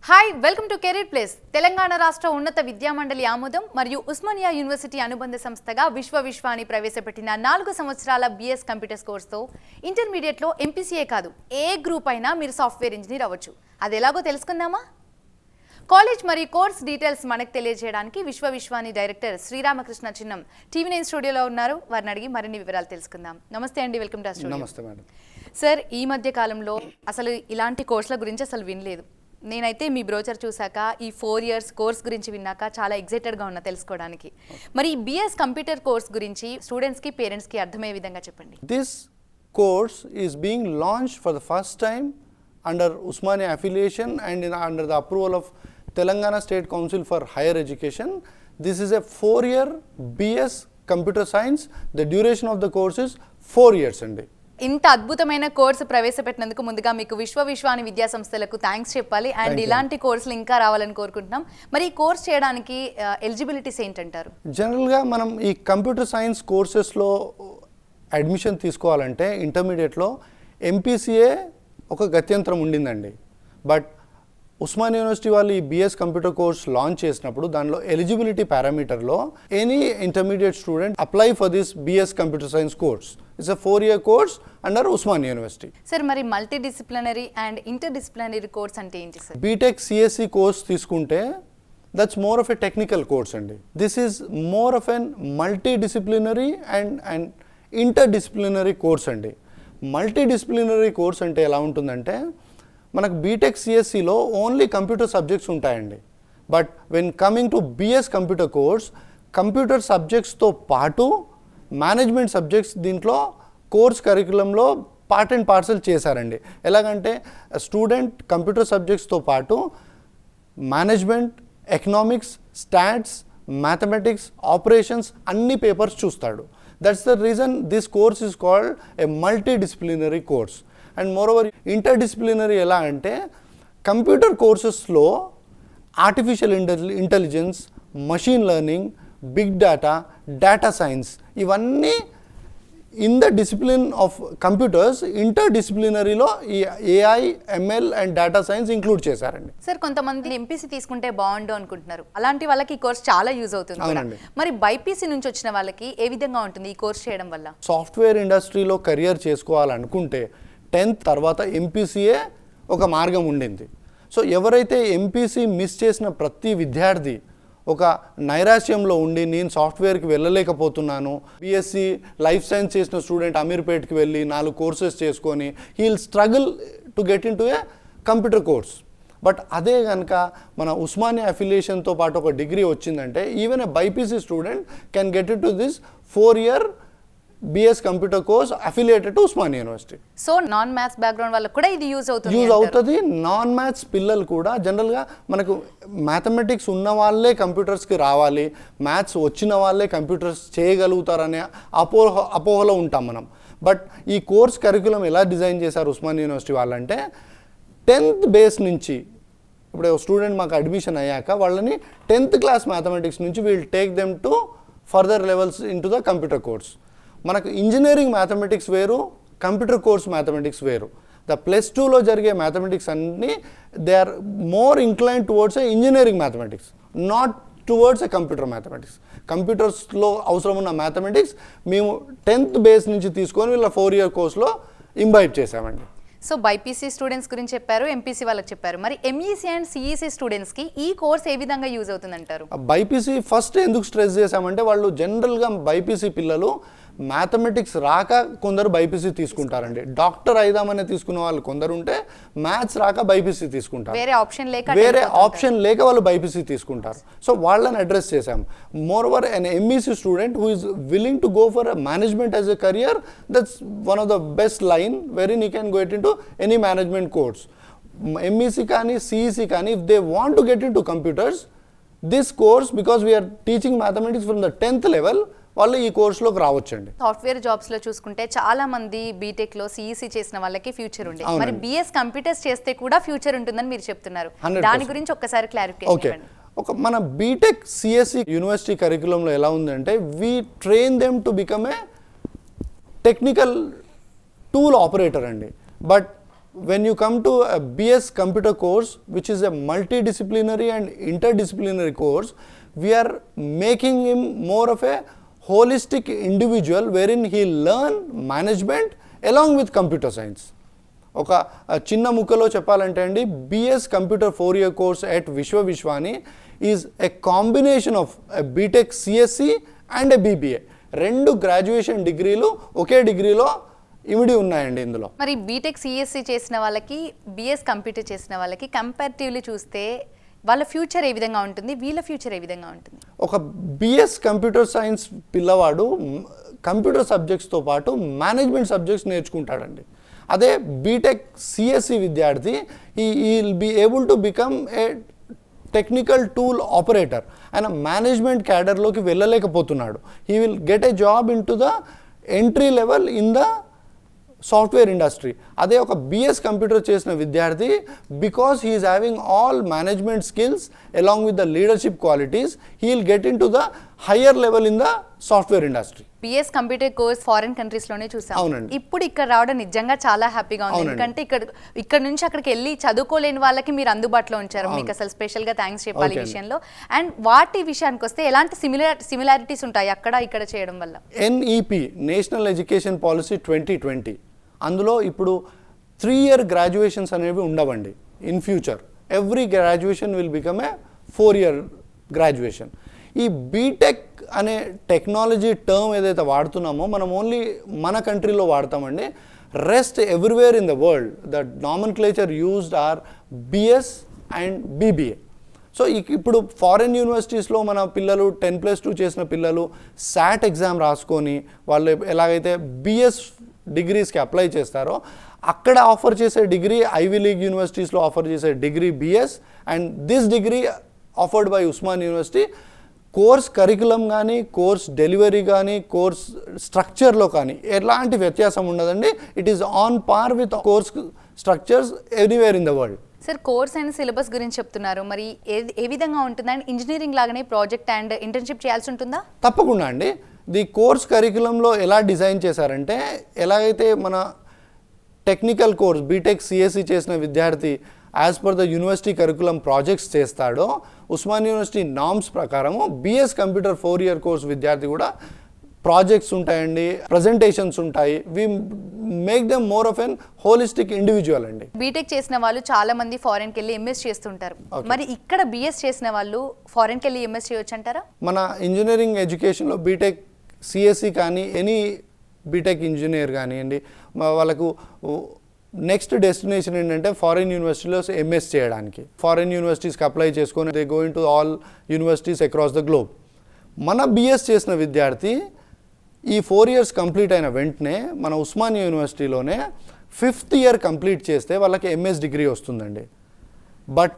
Hi welcome to career place. Telangana రాష్ట్ర ఉన్నత విద్యామండలి ఆమోదం మరియు ఉస్మానియా యూనివర్సిటీ అనుబంధ సంస్థగా విశ్వాని ప్రవేశపెట్టిన 4 సంవత్సరాల బిఎస్ కంప్యూటర్స్ కోర్సుతో ఇంటర్మీడియట్లో ఎంపీసీఏ కాదు ఏ గ్రూప్ అయినా మీరు సాఫ్ట్వేర్ ఇంజనీర్ అవ్వచ్చు. అది ఎలాగో తెలుసుకుందామా? కాలేజ్ మరియు కోర్స్ డీటెయిల్స్ మనకు తెలియజేయడానికి విశ్వాని డైరెక్టర్ శ్రీరామకృష్ణ చిన్నం టీవీ9 స్టూడియోలో ఉన్నారు. వారిని అడిగి మరిన్ని వివరాలు తెలుసుకుందాం. నమస్తే అండి, వెల్కమ్ టు స్టూడియో. నమస్తే మేడం. సార్, ఈ మధ్య కాలంలో అసలు ఇలాంటి కోర్సుల గురించి అసలు వినలేదు. నేనైతే మీ బ్రోచర్ చూసాక ఈ 4 years కోర్స్ గురించి విన్నాక చాలా ఎక్సైటెడ్గా ఉన్నా తెలుసుకోవడానికి. మరి ఈ బిఎస్ కంప్యూటర్ కోర్స్ గురించి స్టూడెంట్స్కి పేరెంట్స్కి అర్థమయ్యే విధంగా చెప్పండి. This course is being launched for the first time under Osmania affiliation and under the approval of Telangana state council for higher education. This is a 4-year BS computer science. The duration of the course is 4 years అండి. ఇంత అద్భుతమైన course ప్రవేశపెట్టినందుకు ముందుగా మీకు విశ్వాని విద్యా సంస్థలకు thanks చెప్పాలి. And ఇలాంటి కోర్సులు ఇంకా రావాలని కోరుకుంటున్నాం. మరి ఈ కోర్స్ చేయడానికి ఎలిజిబిలిటీస్ ఏంటంటారు? జనరల్గా మనం ఈ కంప్యూటర్ సైన్స్ కోర్సెస్లో అడ్మిషన్ తీసుకోవాలంటే ఇంటర్మీడియట్లో ఎంపీసీఏ ఒక గత్యంతరం ఉండిందండి. బట్ ఉస్మానియా యూనివర్సిటీ వాళ్ళు ఈ బిఎస్ కంప్యూటర్ కోర్స్ లాంచ్ చేసినప్పుడు దానిలో ఎలిజిబిలిటీ పారామీటర్లో any intermediate student apply for this BS computer science course. It's a 4-year course under Osmania university. Sir, మరి multi disciplinary and inter disciplinary course అంటే ఏంటి సార్? బీటెక్ సిఎస్సి కోర్స్ తీసుకుంటే that's more of a technical course అండి. This is more of an multi disciplinary and inter disciplinary course అండి. Multi disciplinary course అంటే ఎలా ఉంటుందంటే మనకు బీటెక్ సిఎస్సిలో ఓన్లీ కంప్యూటర్ సబ్జెక్ట్స్ ఉంటాయండి. But when coming to BS computer course, computer సబ్జెక్ట్స్తో పాటు మేనేజ్మెంట్ సబ్జెక్ట్స్ దీంట్లో కోర్స్ కరికులంలో పార్ట్ అండ్ పార్సల్ చేశారండి. ఎలాగంటే స్టూడెంట్ కంప్యూటర్ సబ్జెక్ట్స్తో పాటు management, economics, stats, mathematics, operations అన్ని పేపర్స్ చూస్తాడు. That's the reason this course is called a multi disciplinary course. And moreover interdisciplinary ఎలా అంటే కంప్యూటర్ కోర్సెస్లో artificial intelligence, machine learning, big data, data science ఇవన్నీ in the discipline of computers ఇంటర్డిసిప్లినరీలో ఈ AI, ML and data science include చేశారండి. Sir, కొంతమంది MPC తీసుకుంటే బాగుండు అనుకుంటున్నారు. అలాంటి వాళ్ళకి ఈ కోర్స్ చాలా యూజ్ అవుతుంది. అవునండి. మరి బైపీసీ నుంచి వచ్చిన వాళ్ళకి ఏ విధంగా ఉంటుంది ఈ కోర్స్ చేయడం వల్ల? సాఫ్ట్వేర్ ఇండస్ట్రీలో కెరియర్ చేసుకోవాలనుకుంటే 10th తర్వాత ఎంపీసీఏ ఒక మార్గం ఉండింది. సో ఎవరైతే ఎంపీసీ మిస్ చేసిన ప్రతి విద్యార్థి ఒక నైరాశ్యంలో ఉండి నేను సాఫ్ట్వేర్కి వెళ్ళలేకపోతున్నాను, బీఎస్సీ లైఫ్ సైన్స్ చేసిన స్టూడెంట్ అమీర్పేట్కి వెళ్ళి 4 కోర్సెస్ చేసుకొని he will struggle to get in to a computer course. But అదే కనుక మన ఉస్మానియా అఫిలియేషన్తో పాటు ఒక డిగ్రీ వచ్చిందంటే even a BiPC student can get in to this 4-year BS computer course affiliated to Osmania university. So non maths background వాళ్ళకి కూడా ఇది యూజ్ అవుతుంది. నాన్ మ్యాథ్స్ పిల్లలు కూడా జనరల్గా మనకు మ్యాథమెటిక్స్ ఉన్న వాళ్ళే కంప్యూటర్స్కి రావాలి, మ్యాథ్స్ వచ్చిన వాళ్ళే కంప్యూటర్స్ చేయగలుగుతారనే అపోహలో ఉంటాం మనం. బట్ ఈ కోర్స్ కరికులం ఎలా డిజైన్ చేశారు ఉస్మానియా యూనివర్సిటీ వాళ్ళంటే 10th బేస్ నుంచి ఇప్పుడు స్టూడెంట్ మాకు అడ్మిషన్ అయ్యాక వాళ్ళని 10th క్లాస్ మ్యాథమెటిక్స్ నుంచి we'll take them to further levels into the computer course. మనకు ఇంజనీరింగ్ మ్యాథమెటిక్స్ వేరు, కంప్యూటర్ కోర్స్ మ్యాథమెటిక్స్ వేరు. ద +2లో జరిగే మ్యాథమెటిక్స్ అన్నీ they are more incline towards a engineering mathematics, not towards a computer mathematics. కంప్యూటర్స్లో అవసరం ఉన్న mathematics మేము 10th బేస్ నుంచి తీసుకొని వీళ్ళ 4-year కోర్స్లో ఇంబైబ్ చేసామండి. సో బైపీసీ స్టూడెంట్స్ గురించి చెప్పారు, ఎంపీసీ వాళ్ళకి చెప్పారు. మరి ఎంఈసీ అండ్ సిఈసీ స్టూడెంట్స్కి ఈ కోర్స్ ఏ విధంగా యూజ్ అవుతుంది అంటారు? బైపీసీ ఫస్ట్ ఎందుకు స్ట్రెస్ చేశామంటే వాళ్ళు జనరల్గా బైపీసీ పిల్లలు మ్యాథమెటిక్స్ రాక కొందరు బైపీసీ తీసుకుంటారండి. డాక్టర్ అయిదామని తీసుకున్న వాళ్ళు కొందరు ఉంటే మ్యాథ్స్ రాక బైపీసీ తీసుకుంటారు. వేరే ఆప్షన్ లేక వాళ్ళు బైపీసీ తీసుకుంటారు. సో వాళ్ళని అడ్రస్ చేశాం. Moreover an MEC student who is willing to go for management as a career, that's one of the best line wherein you can get in to any management course. MEC కానీ CEC కానీ if they want to get in to computers, this course because we are teaching mathematics from the 10th level వాళ్ళు ఈ కోర్సులోకి రావచ్చండి. Software జాబ్స్లో చూసుకుంటే చాలా మంది బీటెక్లో CEC చేసిన వాళ్ళకి ఫ్యూచర్ ఉంది. మరి బిఎస్ కంప్యూటర్స్ చేస్తే కూడా ఫ్యూచర్ ఉంటుందని మీరు చెప్తున్నారు. దాని గురించి ఒక్కసారి క్లారిఫికేషన్ ఇవ్వండి. మన బీటెక్ సిఎస్సి యూనివర్సిటీ కరికులంలో ఎలా ఉందంటే we train them to become a technical tool operator అండి. But when you come to a BS computer course, which is a multidisciplinary and interdisciplinary course, we are making him more of a holistic individual wherein he learn management along with computer science. ఒక చిన్న ముక్కలో చెప్పాలంటే అండి, BS computer 4-year course at Vishwavishwani is a combination of BTech CSC and a BBA. 2 graduation డిగ్రీలు ఒకే డిగ్రీలో ఇమిడి ఉన్నాయండి ఇందులో. మరి బీటెక్ సిఎస్సి చేసిన వాళ్ళకి బిఎస్ కంప్యూటర్ చేసిన వాళ్ళకి కంపారిటివ్లీ చూస్తే వాళ్ళ ఫ్యూచర్ ఏ విధంగా ఉంటుంది, వీళ్ళ ఫ్యూచర్ ఏ విధంగా ఉంటుంది? ఒక బిఎస్ కంప్యూటర్ సైన్స్ పిల్లవాడు కంప్యూటర్ సబ్జెక్ట్స్తో పాటు మేనేజ్మెంట్ సబ్జెక్ట్స్ నేర్చుకుంటాడండి. అదే బీటెక్ సిఎస్సి విద్యార్థి ఈ will be able to become a technical tool operator. ఆయన మేనేజ్మెంట్ క్యాడర్లోకి వెళ్ళలేకపోతున్నాడు. He will get a job into the entry level in the software industry. అదే ఒక బిఎస్ కంప్యూటర్ చేసిన విద్యార్థి, because he is having all management skills along with the leadership qualities, he will get in to the higher level in the software industry. BS computer course foreign countries లోనే చూసాం. అవునండి. ఇప్పుడు ఇక్కడ రావడం నిజంగా చాలా హ్యాపీగా ఉంది. ఎందుకంటే ఇక్కడ నుంచి అక్కడికి వెళ్ళి చదువుకోలేని వాళ్ళకి మీరు అందుబాటులో ఉంచారు. మీకు అసలు స్పెషల్ గా థ్యాంక్స్ చెప్పాలి ఈ విషయంలో. అండ్ వాటి విషయానికి వస్తే ఎలాంటి సిమిలారిటీస్ ఉంటాయి అక్కడ ఇక్కడ చేయడం వల్ల? ఎన్ఈపి నేషనల్ ఎడ్యుకేషన్ పాలసీ 2020, అందులో ఇప్పుడు 3-year గ్రాడ్యుయేషన్స్ అనేవి ఉండవండి. In future every graduation will become a 4-year graduation. ఈ బీటెక్ అనే టెక్నాలజీ టర్మ్ ఏదైతే వాడుతున్నామో మనం ఓన్లీ మన కంట్రీలో వాడతామండి. Rest everywhere in the world the nomenclature used are BS and BBA. So ఇప్పుడు ఫారెన్ యూనివర్సిటీస్లో మన పిల్లలు 10+2 చేసిన పిల్లలు శాట్ ఎగ్జామ్ రాసుకొని వాళ్ళు ఎలాగైతే బిఎస్ డిగ్రీస్కి అప్లై చేస్తారో అక్కడ ఆఫర్ చేసే డిగ్రీ ఐవీ లీగ్ యూనివర్సిటీస్లో ఆఫర్ చేసే degree BS, and this degree offered by Osman university course curriculum కానీ, కోర్స్ డెలివరీ కానీ, కోర్స్ స్ట్రక్చర్లో కానీ ఎలాంటి వ్యత్యాసం ఉండదండి. It is on par with course structures anywhere in the world. Sir, course and syllabus గురించి చెప్తున్నారు, మరి ఏ విధంగా ఉంటుందండి? ఇంజనీరింగ్ లాగానే ప్రాజెక్ట్ అండ్ ఇంటర్న్షిప్ చేయాల్సి ఉంటుందా? తప్పకుండా అండి. ది కోర్స్ కరికులంలో ఎలా డిజైన్ చేశారంటే, ఎలాగైతే మన టెక్నికల్ కోర్స్ బీటెక్ సిఎస్సి చేసిన విద్యార్థి as per the university curriculum projects చేస్తాడో, ఉస్మాన్ యూనివర్సిటీ నామ్స్ ప్రకారము బిఎస్ కంప్యూటర్ 4-year కోర్స్ విద్యార్థి కూడా ప్రాజెక్ట్స్ ఉంటాయండి, ప్రజెంటేషన్స్ ఉంటాయి. We make them more of an holistic individual అండి. బీటెక్ చేసిన వాళ్ళు చాలా మంది ఫారెన్కి వెళ్ళి ఎంఎస్ చేస్తుంటారు. మరి ఇక్కడ బిఎస్ చేసిన వాళ్ళు ఫారెన్కి వెళ్ళి ఎంఎస్ చేయొచ్చు అంటారా? మన ఇంజనీరింగ్ ఎడ్యుకేషన్లో బీటెక్ సిఎస్సి కానీ ఎనీ బీటెక్ ఇంజనీర్ కానివ్వండి, వాళ్ళకు నెక్స్ట్ డెస్టినేషన్ ఏంటంటే ఫారిన్ యూనివర్సిటీలో ఎంఎస్ చేయడానికి. ఫారిన్ యూనివర్సిటీస్కి అప్లై చేసుకొని they going to all universities across the globe. మన బిఎస్ చేసిన విద్యార్థి ఈ 4 years కంప్లీట్ అయిన వెంటనే మన ఉస్మాన్ యూనివర్సిటీలోనే 5th year కంప్లీట్ చేస్తే వాళ్ళకి ఎంఎస్ డిగ్రీ వస్తుందండి. బట్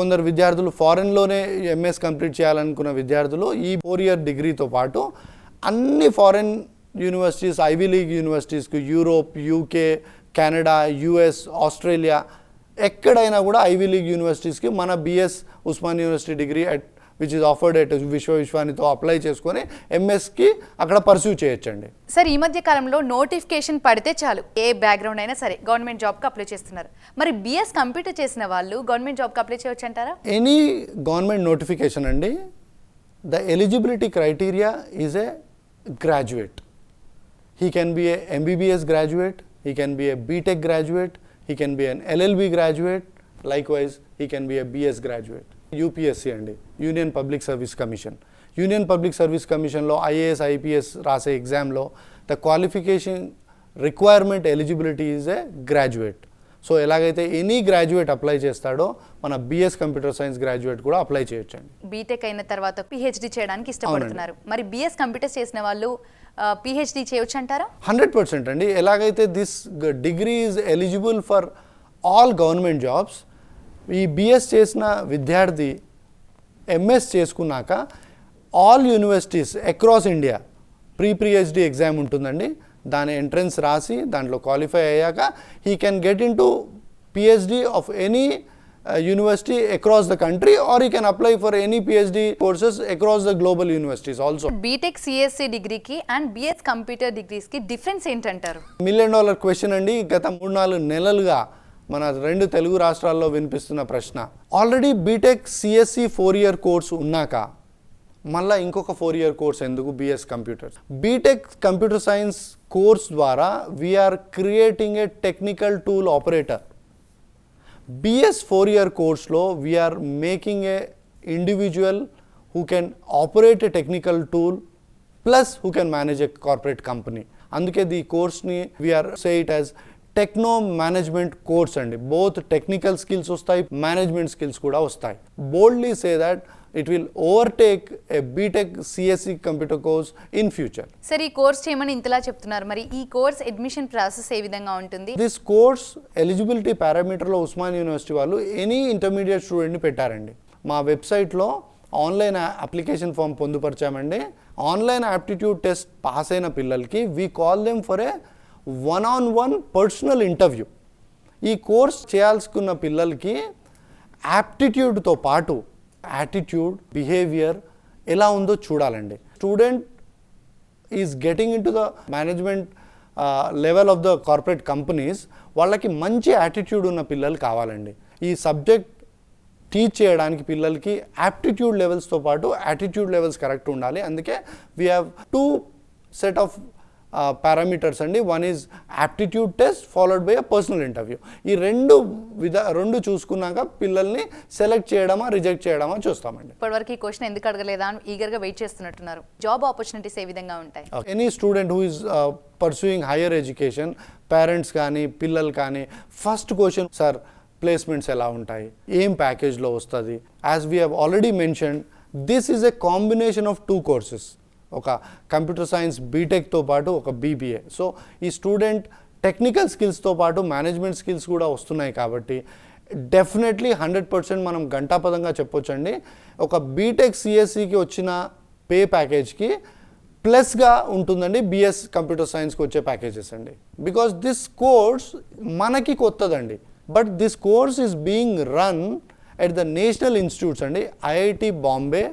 కొందరు విద్యార్థులు ఫారెన్లోనే ఎంఎస్ కంప్లీట్ చేయాలనుకున్న విద్యార్థులు ఈ 4-year డిగ్రీతో పాటు అన్ని ఫారెన్ యూనివర్సిటీస్, ఐవీ లీగ్ యూనివర్సిటీస్కి, Europe, UK, Canada, US, Australia ఎక్కడైనా కూడా ఐవీ లీగ్ యూనివర్సిటీస్కి మన BS Osmania university degree at which is offered at విశ్వవిశ్వానితో అప్లై చేసుకొని ఎంఎస్కి అక్కడ పర్సూ చేయొచ్చండి. సార్, ఈ మధ్య కాలంలో నోటిఫికేషన్ పడితే చాలు ఏ బ్యాక్గ్రౌండ్ అయినా సరే గవర్నమెంట్ జాబ్కి అప్లై చేస్తున్నారు. మరి బిఎస్ కంప్యూటర్ చేసిన వాళ్ళు గవర్నమెంట్ జాబ్కి అప్లై చేయొచ్చు అంటారా? ఎనీ గవర్నమెంట్ నోటిఫికేషన్ అండి, the eligibility criteria is a graduate. He can be A MBBS graduate, he can be a BTech graduate, he can be an LLB graduate, likewise he can be a BS graduate. UPSC అండి, union public service commission. Union public service కమిషన్లో IAS IPS రాసే ఎగ్జామ్లో the qualification requirement eligibility is a graduate. So ఎలాగైతే any graduate apply చేస్తాడో మన BS computer science graduate కూడా apply చేయొచ్చండి. BTech అయిన తర్వాత పిహెచ్డి చేయడానికి ఇష్టపడుతున్నారు, మరి బిఎస్ కంప్యూటర్స్ చేసిన వాళ్ళు పిహెచ్డి చేయొచ్చు అంటారా? 100% అండి. ఎలాగైతే this degree is eligible for all government jobs, ఈ బిఎస్ చేసిన విద్యార్థి ఎంఎస్ చేసుకున్నాక all universities across India pre PhD exam ఉంటుందండి. దాని ఎంట్రన్స్ రాసి దాంట్లో క్వాలిఫై అయ్యాక he can get in to PhD of any university across the country, or he can apply for any PhD courses across the global universities also. BTech CSC degree ki and BS computer degrees ki difference ఏంటంటారు? $1 million question అండి. గత 3-4 నెలలుగా మన 2 తెలుగు రాష్ట్రాల్లో వినిపిస్తున్న ప్రశ్న, already BTech CSC 4-year course ఉన్నాక మళ్ళీ ఇంకొక 4-year కోర్స్ ఎందుకు BS computers? BTech computer science course ద్వారా we are creating a technical tool operator. BS 4-year కోర్స్లో we are making a individual who can operate a technical tool plus who can manage a corporate company. అందుకే ఈ కోర్స్ని we are say it as techno management course అండి. Both technical skills వస్తాయి, management skills కూడా వస్తాయి. Boldly say that it will overtake a BTech CSC computer course in future. Sir ఈ course చేయమని ఇంతలా చెప్తున్నారు, మరి ఈ కోర్స్ అడ్మిషన్ ప్రాసెస్ ఏ విధంగా ఉంటుంది? దిస్ కోర్స్ ఎలిజిబిలిటీ పారామీటర్లో ఉస్మాన్ యూనివర్సిటీ వాళ్ళు ఎనీ ఇంటర్మీడియట్ స్టూడెంట్ని పెట్టారండి. మా వెబ్సైట్లో ఆన్లైన్ అప్లికేషన్ ఫామ్ పొందుపరిచామండి. ఆన్లైన్ యాప్టిట్యూడ్ టెస్ట్ పాస్ అయిన పిల్లలకి we call them for a 1-on-1 personal interview. ఈ కోర్స్ చేయాల్సుకున్న పిల్లలకి యాప్టిట్యూడ్తో పాటు యాటిట్యూడ్, బిహేవియర్ ఎలా ఉందో చూడాలండి. Student is getting into the management level of the corporate companies, వాళ్ళకి మంచి యాటిట్యూడ్ ఉన్న పిల్లలు కావాలండి. ఈ సబ్జెక్ట్ టీచ్ చేయడానికి పిల్లలకి యాప్టిట్యూడ్ లెవెల్స్తో పాటు యాటిట్యూడ్ లెవెల్స్ కరెక్ట్ ఉండాలి. అందుకే we have 2 set of parameters అండి. One is aptitude test followed by a personal interview. ఈ రెండు చూసుకున్నాక పిల్లల్ని సెలెక్ట్ చేయడమా రిజెక్ట్ చేయడమా చూస్తామండి. ఇప్పటివరకు ఈ క్వశ్చన్ ఎందుకు అడగలేదా అని ఈగర్గా వెయిట్ చేస్తున్నట్టున్నారు. జాబ్ ఆపర్చునిటీస్ ఏ విధంగా ఉంటాయి? Any student who is pursuing higher education, parents కానీ పిల్లలు కానీ, ఫస్ట్ క్వశ్చన్, సార్ ప్లేస్మెంట్స్ ఎలా ఉంటాయి, ఏం ప్యాకేజ్లో వస్తుంది? As we have already mention, this is a combination of 2 courses. ఒక కంప్యూటర్ సైన్స్ బీటెక్తో పాటు ఒక బీబీఏ. సో ఈ స్టూడెంట్ టెక్నికల్ స్కిల్స్తో పాటు మేనేజ్మెంట్ స్కిల్స్ కూడా వస్తున్నాయి కాబట్టి డెఫినెట్లీ 100% మనం గంటాపదంగా చెప్పొచ్చండి. ఒక బీటెక్ సిఎస్సికి వచ్చిన పే ప్యాకేజ్కి ప్లస్గా ఉంటుందండి బిఎస్ కంప్యూటర్ సైన్స్కి వచ్చే ప్యాకేజెస్ అండి. బికాస్ దిస్ కోర్స్ మనకి కొత్తదండి. But this course is being run at the national institutes అండి. IIT Bombay,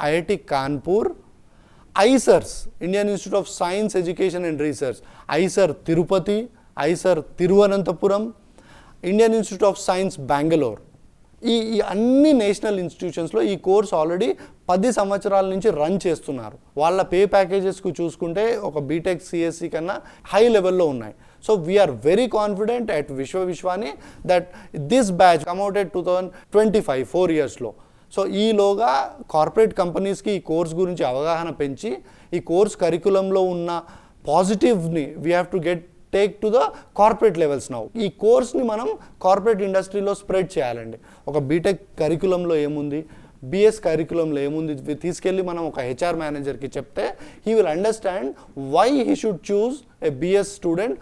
IIT Kanpur, IISERs, Indian institute of science education and research, IISER Tirupati, IISER Thiruvananthapuram, Indian institute of science Bengaluru. ఈ అన్ని national ఇన్స్టిట్యూషన్స్లో ఈ course already 10 సంవత్సరాల నుంచి run చేస్తున్నారు. వాళ్ళ పే ప్యాకేజెస్కు చూసుకుంటే ఒక బీటెక్ సిఎస్సి కన్నా హై లెవెల్లో ఉన్నాయి. So we are very confident at Vishwavishwani that this batch come out at 2025, 4 yearsలో. సో ఈలోగా కార్పొరేట్ కంపెనీస్కి ఈ కోర్స్ గురించి అవగాహన పెంచి ఈ కోర్స్ కరికులంలో ఉన్న పాజిటివ్ని we have to take to the corporate levels now. ఈ కోర్స్ని మనం కార్పొరేట్ ఇండస్ట్రీలో స్ప్రెడ్ చేయాలండి. ఒక బీటెక్ కరికులంలో ఏముంది, బిఎస్ కరికులంలో ఏముంది తీసుకెళ్ళి మనం ఒక హెచ్ఆర్ మేనేజర్కి చెప్తే he will understand why he should choose a BS student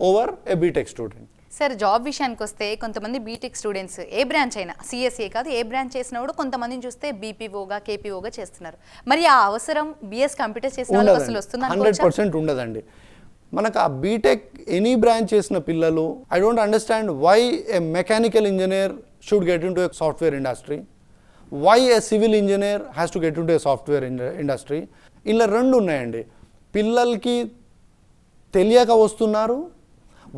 over a BTech student. Sir job విషయానికి వస్తే కొంతమంది బీటెక్ స్టూడెంట్స్ ఏ బ్రాంచ్ అయినా, సిఎస్ఏ కాదు ఏ బ్రాంచ్ చేసినా కూడా కొంతమందిని చూస్తే బీపీఓగా, కేపీఓగా చేస్తున్నారు. మరి ఆ అవసరం బిఎస్ కంప్యూటర్ చేసిన వాళ్ళకి అసలు వస్తుందా? 100% ఉండదండి. మనకు ఆ బీటెక్ ఎనీ బ్రాంచ్ చేసిన పిల్లలు, I don't understand why a mechanical engineer should get in to a software industry, why a civil engineer has to get in to a software industry. ఇలా 2 ఉన్నాయండి. పిల్లలకి తెలియక వస్తున్నారు,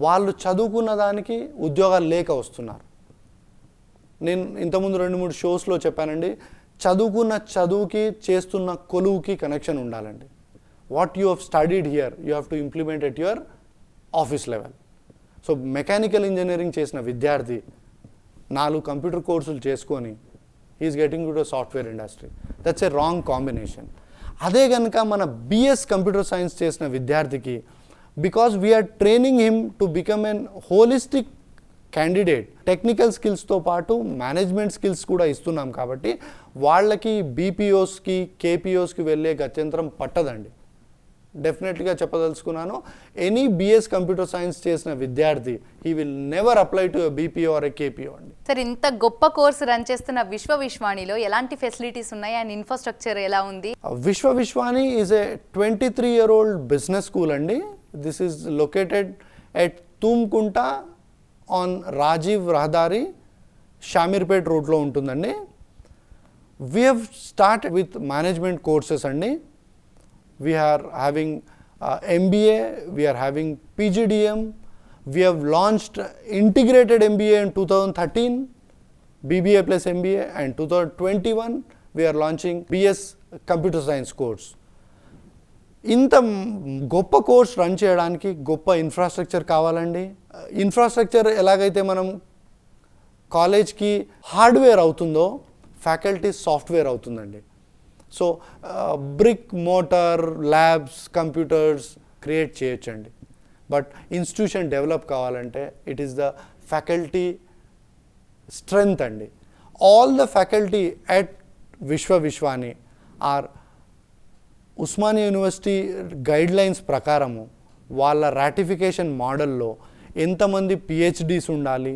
వాళ్ళు చదువుకున్న దానికి ఉద్యోగాలు లేక వస్తున్నారు. నేను ఇంతకుముందు 2-3 షోస్లో చెప్పానండి, చదువుకున్న చదువుకి చేస్తున్న కొలువుకి కనెక్షన్ ఉండాలండి. What you have studied here you have to implement at your office level. So mechanical engineering చేసిన విద్యార్థి 4 కంప్యూటర్ కోర్సులు చేసుకొని is getting to software industry. That's a wrong combination. అదే కనుక మన బిఎస్ కంప్యూటర్ సైన్స్ చేసిన విద్యార్థికి, because we are training him to become an holistic candidate, technical స్కిల్స్తో పాటు మేనేజ్మెంట్ స్కిల్స్ కూడా ఇస్తున్నాం కాబట్టి వాళ్ళకి బీపీఓస్కి, కేపీఓస్కి వెళ్ళే గత్యంతరం పట్టదండి. డెఫినెట్గా చెప్పదలుచుకున్నాను, ఎనీ బిఎస్ కంప్యూటర్ సైన్స్ చేసిన విద్యార్థి he will never apply to BPO or a KPO అండి. సార్ ఇంత గొప్ప కోర్సు రన్ చేస్తున్న విశ్వవిశ్వానిలో ఎలాంటి ఫెసిలిటీస్ ఉన్నాయి అండ్ ఇన్ఫ్రాస్ట్రక్చర్ ఎలా ఉంది? Viswa Viswani is a 23-year-old business school అండి. This is located at Thumkunta on Rajiv Rahadari, Shamirpet రోడ్లో ఉంటుందండి. We have start with management courses అండి. We are having MBA, we are having PGDM, We have launched integrated MBA in 2013, BBA plus MBA, and 2021 we are launching BS Computer Science course. ఇంత గొప్ప course run చేయడానికి గొప్ప infrastructure కావాలండి. Infrastructure ఎలాగైతే మనం కాలేజ్కి hardware అవుతుందో ఫ్యాకల్టీ సాఫ్ట్వేర్ అవుతుందండి. So brick mortar labs computers create చేయొచ్చండి. బట్ ఇన్స్టిట్యూషన్ డెవలప్ కావాలంటే it is the faculty strength అండి. All the faculty at Viswani are Osmania university guidelines ప్రకారము వాళ్ళ రాటిఫికేషన్ మోడల్లో ఎంతమంది పిహెచ్డీస్ ఉండాలి,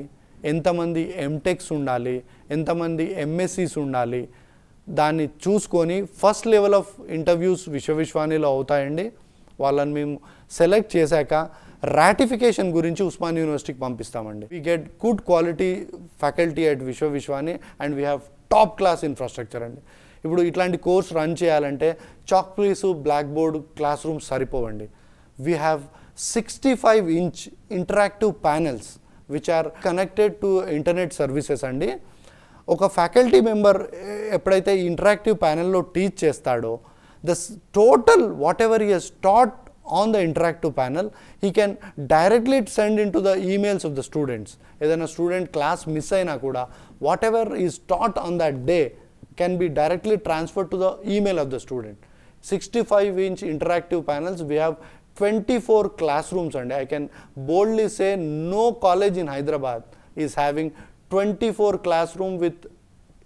ఎంతమంది ఎంటెక్స్ ఉండాలి, ఎంతమంది ఎంఎస్సీస్ ఉండాలి, దాన్ని చూసుకొని ఫస్ట్ లెవెల్ ఆఫ్ ఇంటర్వ్యూస్ విశ్వానిలో అవుతాయండి. వాళ్ళని మేము సెలెక్ట్ చేశాక రాటిఫికేషన్ గురించి ఉస్మానియా యూనివర్సిటీకి పంపిస్తామండి. We get good quality faculty at Viswani and we have top class infrastructure అండి. ఇప్పుడు ఇట్లాంటి కోర్స్ రన్ చేయాలంటే chalk piece blackboard classrooms సరిపోవండి. We have 65-inch interactive panels which are connected to internet services అండి. ఒక faculty member ఎప్పుడైతే interactive ప్యానెల్లో teach చేస్తాడో the total whatever he has taught on the interactive panel he can directly send into the emails of the students. ఏదైనా student class miss అయినా కూడా whatever is taught on that day can be directly transferred to the email of the student. 65-inch interactive panels. We have 24 classrooms and I can boldly say no college in Hyderabad is having 24 classroom with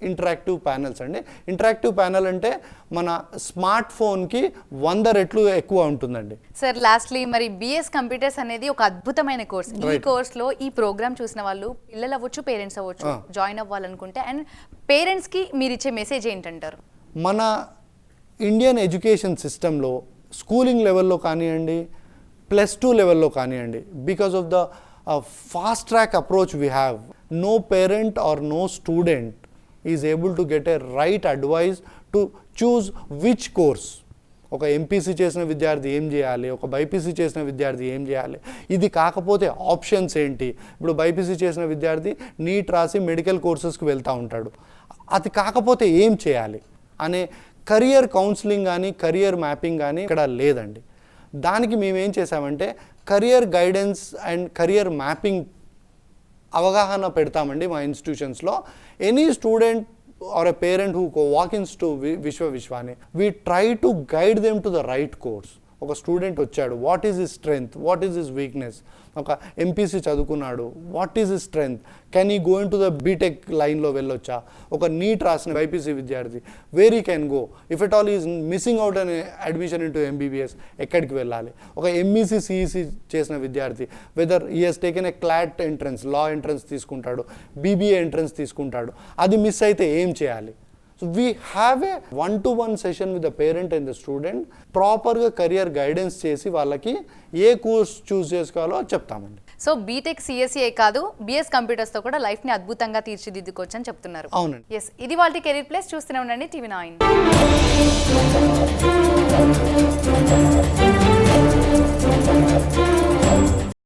interactive panels అండి. Interactive panel అంటే మన smart ఫోన్కి 100 రెట్లు ఎక్కువ ఉంటుందండి. Sir lastly మరి BS computers అనేది ఒక అద్భుతమైన కోర్స్. ఈ కోర్స్లో ఈ ప్రోగ్రామ్ చూసిన వాళ్ళు పిల్లలు అవ్వచ్చు, పేరెంట్స్ అవ్వచ్చు, జాయిన్ అవ్వాలనుకుంటే అండ్ పేరెంట్స్కి మీరు ఇచ్చే మెసేజ్ ఏంటంటారు? మన ఇండియన్ ఎడ్యుకేషన్ సిస్టంలో స్కూలింగ్ లెవెల్లో కానివ్వండి, +2 లెవెల్లో కానివ్వండి, because of the fast track approach we have, no parent or no student is able to get a right advice to choose which course. ఒక ఎంపీసీ చేసిన విద్యార్థి ఏం చేయాలి, ఒక బైపీసీ చేసిన విద్యార్థి ఏం చేయాలి, ఇది కాకపోతే ఆప్షన్స్ ఏంటి. ఇప్పుడు బైపీసీ చేసిన విద్యార్థి నీట్ రాసి మెడికల్ కోర్సెస్కి వెళ్తూ ఉంటాడు, అది కాకపోతే ఏం చేయాలి అనే కెరియర్ కౌన్సిలింగ్ కానీ కెరియర్ మ్యాపింగ్ కానీ ఇక్కడ లేదండి. దానికి మేము ఏం చేసామంటే career guidance and career mapping అవగాహన పెడతామండి మా ఇన్స్టిట్యూషన్స్లో. Any student or a parent who వాకిన్స్ to Viswani, we try to guide them to the right course. ఒక స్టూడెంట్ వచ్చాడు, what is his strength, what is his weakness. ఒక ఎంపీసీ చదువుకున్నాడు, what is his strength, can he go into the BTech లైన్లో వెళ్ళొచ్చా. ఒక NEET రాసిన BiPC విద్యార్థి where I can go, if at all is missing out అనే admission into MBBS ఎక్కడికి వెళ్ళాలి. ఒక ఎంఈసీ సిఈసీ చేసిన విద్యార్థి whether he has taken a CLAT entrance, law entrance తీసుకుంటాడు, బీబీఏ ఎంట్రన్స్ తీసుకుంటాడు, అది మిస్ అయితే ఏం చేయాలి. So we have a one-to-one session with the parent and the student, ప్రాపర్గా కెరియర్ గైడెన్స్ చేసి వాళ్ళకి ఏ కోర్స్ చూస్ చేసుకోవాలో చెప్తామండి. సో బీటెక్ సిఎస్ఈ కాదు, బిఎస్ కంప్యూటర్స్తో కూడా లైఫ్ని అద్భుతంగా తీర్చిదిద్దుకోవచ్చు అని చెప్తున్నారు. అవునండి. ఎస్, ఇది వాళ్ళ కెరీర్ ప్లేస్. చూస్తూనే ఉండండి TV9.